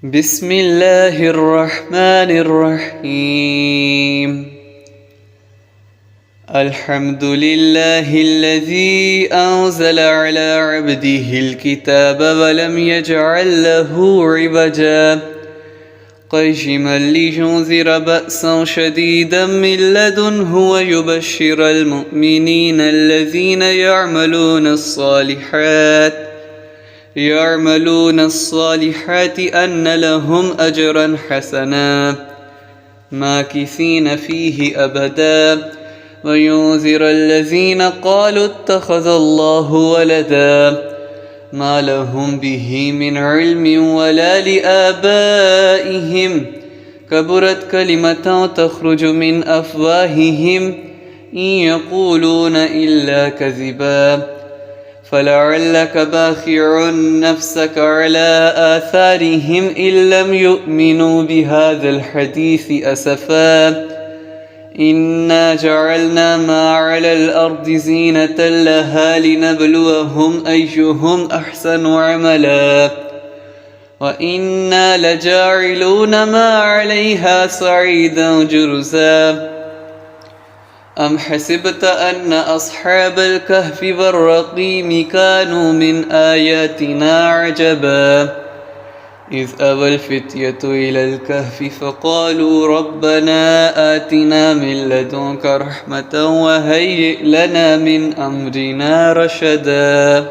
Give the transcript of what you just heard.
بسم الله الرحمن الرحيم. الحمد لله الذي أنزل على عبده الكتاب ولم يجعل له عوجا قيما لينذر بأسا شديدا من لدنه ويبشر المؤمنين الذين يعملون الصالحات أن لهم أجرا حسنا ماكثين فيه أبدا وينذر الذين قالوا اتخذ الله ولدا ما لهم به من علم ولا لآبائهم كبرت كلمة تخرج من أفواههم إن يقولون إلا كذبا فلعلك باخع نفسك على آثارهم إن لم يؤمنوا بهذا الحديث أسفا إنا جعلنا ما على الأرض زينة لها لنبلوهم أيهم أحسن عملا وإنا لجاعلون ما عليها صعيدا جرزا أم حسبت أن أصحاب الكهف والرقيم كانوا من آياتنا عجبا إذ أوى الفتية إلى الكهف فقالوا ربنا آتنا من لدنك رحمة وهيئ لنا من أمرنا رشدا